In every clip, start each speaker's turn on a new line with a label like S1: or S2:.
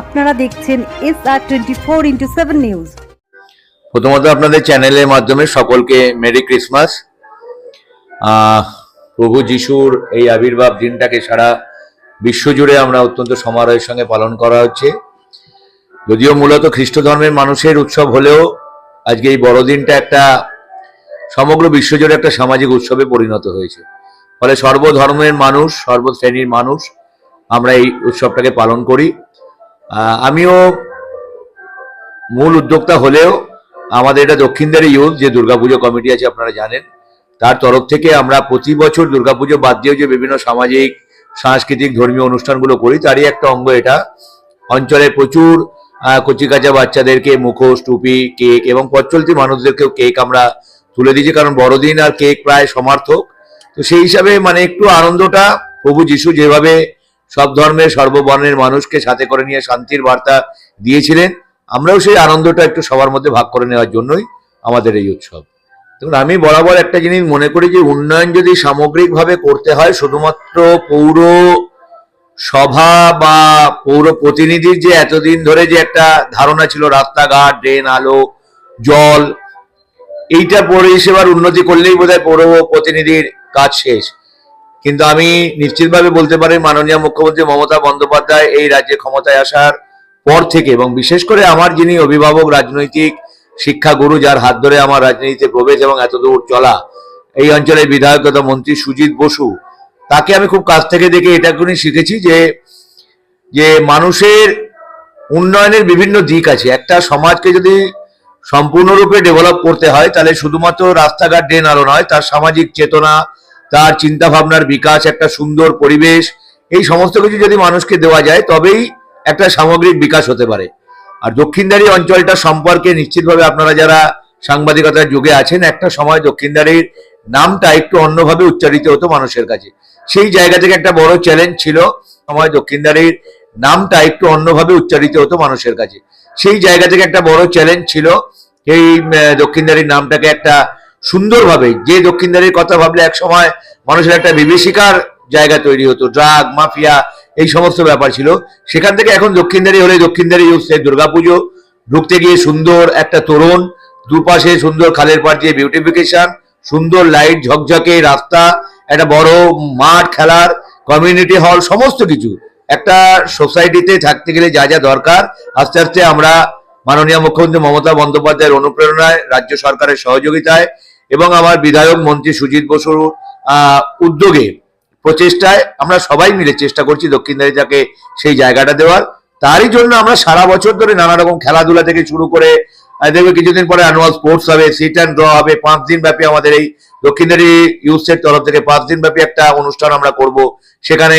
S1: আপনারা দেখছেন SR24x7 news.
S2: প্রথমত আপনাদের চ্যানেলের মাধ্যমে সকলকে মেরি ক্রিসমাস। প্রভু যিশুর এই আবির্ভাব দিনটাকে সারা বিশ্বজুড়ে আমরা অত্যন্ত সমারোহের সঙ্গে পালন করা হচ্ছে। যদিও মূলত খ্রিস্ট ধর্মের মানুষের উৎসব হলেও আজকে এই বড়দিনটা একটা সমগ্র বিশ্বজুড়ে একটা সামাজিক উৎসবে পরিণত হয়েছে। ফলে সর্বধর্মের মানুষ, সর্বশ্রেণীর মানুষ আমরা এই উৎসবটাকে পালন করি। আমিও মূল উদ্যোক্তা হলেও আমাদের এটা দক্ষিণদ্বারে ইউথ যে দুর্গাপুজো কমিটি আছে আপনারা জানেন, তার তরফ থেকে আমরা প্রতি বছর দুর্গাপুজো বাদ দিয়েও যে বিভিন্ন সামাজিক সাংস্কৃতিক ধর্মীয় অনুষ্ঠানগুলো করি তারই একটা অঙ্গ এটা। অঞ্চলের প্রচুর কচিকাচা বাচ্চাদেরকে মুখোশ, টুপি, কেক এবং পথ চলতি মানুষদেরকেও কেক আমরা তুলে দিয়েছি, কারণ বড়দিন আর কেক প্রায় সমার্থক। তো সেই হিসাবে একটু আনন্দটা প্রভু যিশু যেভাবে সব ধর্মের সর্ববর্ণের মানুষকে সাথে করে নিয়ে শান্তির বার্তা দিয়েছিলেন, আমরাও সেই আনন্দটা একটু সবার মধ্যে ভাগ করে নেওয়ার জন্যই আমাদের এই উৎসব। দেখুন, আমি বরাবর একটা জিনিস মনে করি যে উন্নয়ন যদি সামগ্রিকভাবে করতে হয়, শুধুমাত্র পৌর সভা বা পৌর প্রতিনিধির যে এতদিন ধরে যে একটা ধারণা ছিল রাস্তাঘাট, ড্রেন, আলো, জল, এইটা পরিষেবার উন্নতি করলেই বোধহয় পৌর প্রতিনিধির কাজ শেষ। কিন্তু আমি নিশ্চিতভাবে বলতে পারি মাননীয় মুখ্যমন্ত্রী মমতা বন্দ্যোপাধ্যায় এই রাজ্যে ক্ষমতায় আসার পর থেকে, এবং বিশেষ করে আমার যিনি অভিভাবক, রাজনৈতিক শিক্ষা গুরু, যার হাত ধরে আমার রাজনীতিতে প্রবেশ এবং এতদূর চলা, এই অঞ্চলের বিধায়ক তথা মন্ত্রী সুজিত বসু, তাকে আমি খুব কাছ থেকে দেখে এটাকুনি শিখেছি যে মানুষের উন্নয়নের বিভিন্ন দিক আছে। একটা সমাজকে যদি সম্পূর্ণরূপে ডেভেলপ করতে হয় তাহলে শুধুমাত্র রাস্তাঘাট, ড্রেন, আলো নয়, তার সামাজিক চেতনা, তার চিন্তা ভাবনার বিকাশ, একটা সুন্দর পরিবেশ, এই সমস্ত কিছু যদি মানুষকে দেওয়া যায় তবেই একটা সামগ্রিক বিকাশ হতে পারে। আর দক্ষিণদ্বারী অঞ্চলটা সম্পর্কে নিশ্চিতভাবে আপনারা যারা সাংবাদিকতার যুগে আছেন, একটা সময় দক্ষিণদ্বারীর নামটা একটু অন্যভাবে উচ্চারিত হতো মানুষের কাছে। সেই জায়গা থেকে একটা বড় চ্যালেঞ্জ ছিল, সময় দক্ষিণদ্বারীর নামটা একটু অন্যভাবে উচ্চারিত হতো মানুষের কাছে। সেই জায়গা থেকে একটা বড় চ্যালেঞ্জ ছিল এই দক্ষিণদ্বারীর নামটাকে একটা সুন্দরভাবে, যে দক্ষিণদ্বারীর কথা ভাবলে এক সময় মানুষের একটা বিভীষিকার জায়গা তৈরি হতো, ড্রাগ, মাফিয়া, এই সমস্ত ব্যাপার ছিল, সেখান থেকে এখন দক্ষিণদ্বারী হলে দক্ষিণদ্বারী ইউথের দুর্গাপুজো, ঢুকতে গিয়ে সুন্দর একটা তোরণ, দুপাশে সুন্দর খালের পাড় দিয়ে বিউটিফিকেশন, সুন্দর লাইট, ঝকঝকে রাস্তা, একটা বড় মাঠ খেলার, কমিউনিটি হল, সমস্ত কিছু একটা সোসাইটিতে থাকতে গেলে যা যা দরকার, আস্তে আস্তে আমরা মাননীয় মুখ্যমন্ত্রী মমতা বন্দ্যোপাধ্যায়ের অনুপ্রেরণায়, রাজ্য সরকারের সহযোগিতায় এবং আমার বিধায়ক মন্ত্রী সুজিত বসুর উদ্যোগে, প্রচেষ্টায় আমরা সবাই মিলে চেষ্টা করছি দক্ষিণদ্বারীটাকে সেই জায়গাটা দেওয়ার। তারই জন্য আমরা সারা বছর ধরে নানা রকম খেলাধুলা থেকে শুরু করে দেখবে কিছুদিন পরে অ্যানুয়াল স্পোর্টস হবে, সিট অ্যান্ড ড্র হবে, 5 দিন ব্যাপী আমাদের এই দক্ষিণদ্বারী ইউথের তরফ থেকে 5 দিন ব্যাপী একটা অনুষ্ঠান আমরা করব। সেখানে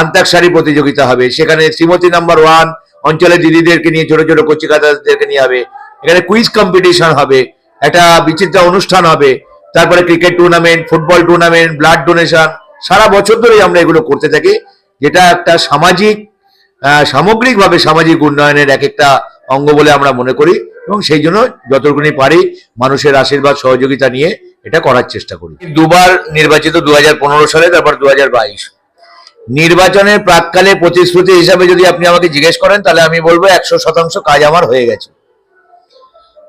S2: আন্তাক্ষরী প্রতিযোগিতা হবে, সেখানে শ্রীমতী নাম্বার 1 অঞ্চলের দিদিদেরকে নিয়ে, ছোট ছোট কচিকাচাদেরকে নিয়ে হবে, এখানে কুইজ কম্পিটিশন হবে, একটা বিচিত্র অনুষ্ঠান হবে, তারপরে cricket tournament, football tournament, blood donation, সারা বছর ধরেই আমরা এগুলো করতে থাকি, যেটা একটা সামগ্রিকভাবে সামাজিক উন্নয়নের এক একটা অঙ্গ বলে আমরা মনে করি, এবং সেই জন্য যতটুকুনি পারি মানুষের আশীর্বাদ সহযোগিতা নিয়ে এটা করার চেষ্টা করি। দুবার নির্বাচিত, 2015 সালে, তারপর 2022। নির্বাচনের প্রাককালে প্রতিশ্রুতি হিসাবে যদি আপনি আমাকে জিজ্ঞেস করেন তাহলে আমি বলবো 100% কাজ আমার হয়ে গেছে।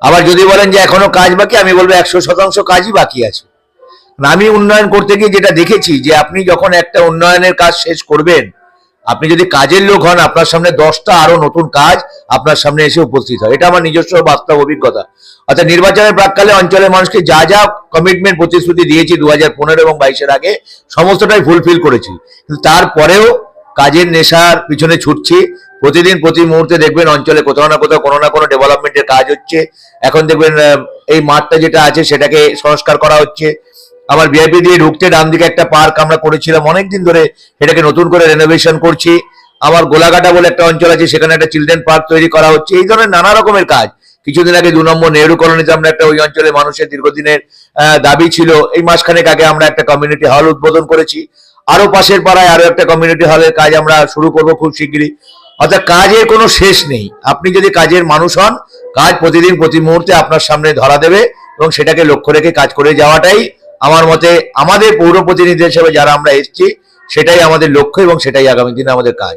S2: আবার যদি বলেন যে এখনো কাজ বাকি, আমি বলবো 100% কাজই বাকি আছে। আমি উন্নয়ন করতে গিয়ে যেটা দেখেছি যে আপনি যখন একটা উন্নয়নের কাজ শেষ করবেন, আপনি যদি কাজের লোক হন, আপনার সামনে 10টা আরো নতুন কাজ আপনার সামনে এসে উপস্থিত হয়। এটা আমার নিজস্ব বাস্তব অভিজ্ঞতা। অর্থাৎ নির্বাচনের প্রাককালে অঞ্চলের মানুষকে যা যা কমিটমেন্ট, প্রতিশ্রুতি দিয়েছি 2015 এবং 22-এর আগে, সমস্তটাই ফুলফিল করেছি। কিন্তু তারপরেও কাজের নেশার পিছনে ছুটছি। প্রতিদিন প্রতি মুহূর্তে দেখবেন অঞ্চলে কোথাও না কোথাও কোনো না কোনো ডেভেলপমেন্টের কাজ হচ্ছে। এখন দেখবেন এই মাঠটা যেটা আছে সেটাকে সংস্কার করা হচ্ছে। আমার ভিআইপি দিয়ে ঢুকতে ডান দিকে একটা পার্ক আমরা করেছিলাম অনেকদিন ধরে, সেটাকে নতুন করে রেনোভেশন করছি। আমার গোলাঘাটা বলে একটা অঞ্চল আছে, সেখানে একটা চিলড্রেন পার্ক তৈরি করা হচ্ছে। এই ধরনের নানা রকমের কাজ। কিছুদিন আগে 2 নম্বর নেহরু কলোনিতে আমরা একটা, ওই অঞ্চলের মানুষের দীর্ঘদিনের দাবি ছিল, এই মাসখানেক আগে আমরা একটা কমিউনিটি হল উদ্বোধন করেছি। আরো পাশের পাড়ায় আরো একটা কমিউনিটি হলের কাজ আমরা শুরু করব খুব শিগগিরই। অর্থাৎ কাজের কোনো শেষ নেই। আপনি যদি কাজের মানুষ হন, কাজ প্রতিদিন প্রতি মুহূর্তে আপনার সামনে ধরা দেবে, এবং সেটাকে লক্ষ্য রেখে কাজ করে যাওয়াটাই আমার মতে আমাদের পৌর প্রতিনিধি হিসেবে যারা আমরা এসেছি, সেটাই আমাদের লক্ষ্য এবং সেটাই আগামী দিনে আমাদের কাজ।